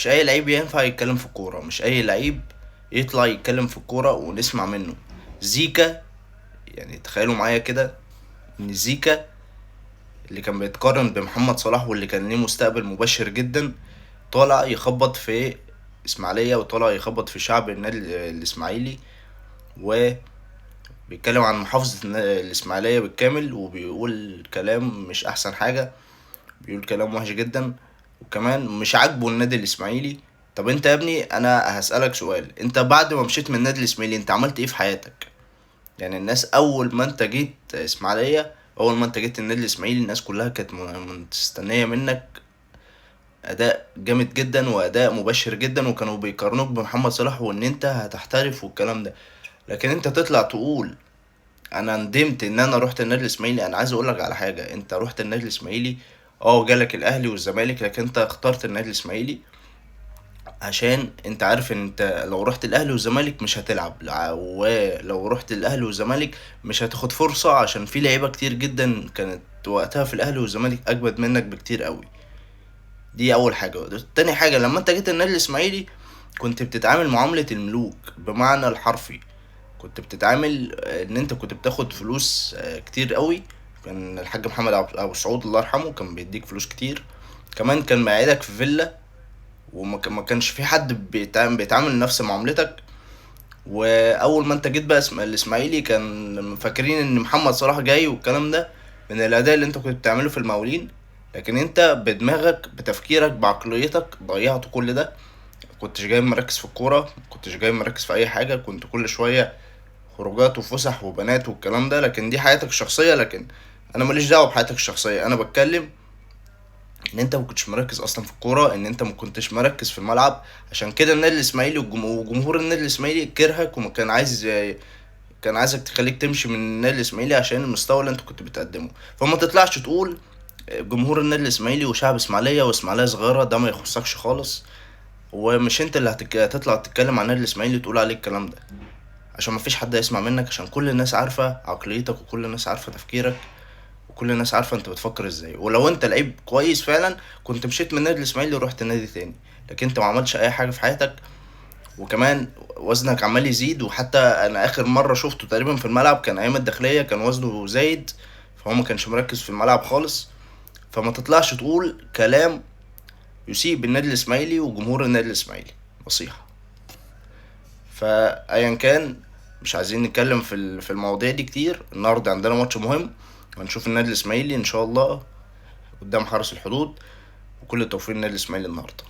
مش اي لعيب ينفع يتكلم في الكوره، مش اي لعيب يطلع يتكلم في الكوره ونسمع منه. زيكا، يعني تخيلوا معايا كده ان زيكا اللي كان بيتقارن بمحمد صلاح واللي كان ليه مستقبل مبشر جدا، طالع يخبط في اسماعيليه وطالع يخبط في شعب النادي الاسماعيلي، وبيتكلم عن محافظه الاسماعيليه بالكامل، وبيقول كلام مش احسن حاجه، بيقول كلام وحش جدا، وكمان مش عاجبه النادي الاسماعيلي. طب انت يا ابني، انا هسألك سؤال، انت بعد ما مشيت من النادي الاسماعيلي انت عملت ايه في حياتك؟ يعني الناس اول ما انت جيت اسماعيلية، اول ما انت جيت النادي الاسماعيلي، الناس كلها كانت مستنية منك اداء جامد جدا واداء مبشر جدا، وكانوا بيقارنوك بمحمد صلاح وان انت هتحترف والكلام ده. لكن انت تطلع تقول انا ندمت ان انا رحت النادي الاسماعيلي. انا عايز اقولك على حاجة، انت رحت النادي الاسماعيلي، اه جالك الاهلي والزمالك، لكن انت اخترت النادي الاسماعيلي عشان انت عارف ان انت لو رحت الاهلي والزمالك مش هتلعب، ولو رحت الاهلي والزمالك مش هتاخد فرصة، عشان في لعيبة كتير جدا كانت وقتها في الاهلي والزمالك اجمد منك بكتير قوي. دي اول حاجة. تاني حاجة، لما انت جيت النادي الاسماعيلي كنت بتتعامل معاملة الملوك بمعنى الحرفي. كنت بتتعامل ان انت كنت بتاخد فلوس كتير قوي. كان الحاج محمد ابو سعود الله يرحمه كان بيديك فلوس كتير، كمان كان مقعدك في فيلا، ما كانش في حد بيتعامل نفس معاملتك. واول ما انت جيت بقى الاسماعيلي كان فاكرين ان محمد صلاح جاي والكلام ده من الاداء اللي انت كنت بتعمله في المقاولين، لكن انت بدماغك بتفكيرك بعقليتك ضيعت كل ده. كنتش جاي مركز في الكوره، كنتش جاي مركز في اي حاجه، كنت كل شويه خروجات وفسح وبنات والكلام ده، لكن دي حياتك الشخصيه. لكن انا ماليش دعوه بحياتك الشخصيه، انا بتكلم ان انت ما كنتش مركز اصلا في الكوره، ان انت ما كنتش مركز في الملعب. عشان كده النادي الاسماعيلي وجمهور النادي الاسماعيلي كرهك، وكان عايز كان عايزك تخليك تمشي من النادي الاسماعيلي عشان المستوى اللي انت كنت بتقدمه. فما تطلعش تقول جمهور النادي الاسماعيلي وشعب اسماعيليه واسماعيليه صغيره، ده ما يخصكش خالص. ومش انت اللي هتطلع تتكلم عن النادي الاسماعيلي تقول عليه الكلام ده، عشان ما فيش حد يسمع منك، عشان كل الناس عارفه عقليتك وكل الناس عارفه تفكيرك وكل الناس عارفه انت بتفكر ازاي. ولو انت لعيب كويس فعلا كنت مشيت من النادي الاسماعيلي ورحت نادي تاني، لكن انت ما عملتش اي حاجه في حياتك. وكمان وزنك عمال يزيد، وحتى انا اخر مره شفته تقريبا في الملعب كان ايام الداخليه، كان وزنه زايد، فهو ما كانش مركز في الملعب خالص. فما تطلعش تقول كلام يسيء بالنادي الاسماعيلي وجمهور النادي الاسماعيلي. نصيحه. فايا كان، مش عايزين نتكلم في المواضيع دي كتير. النهارده عندنا ماتش مهم، هنشوف النادي الاسماعيلي ان شاء الله قدام حرس الحدود، وكل التوفيق للنادي الاسماعيلي النهارده.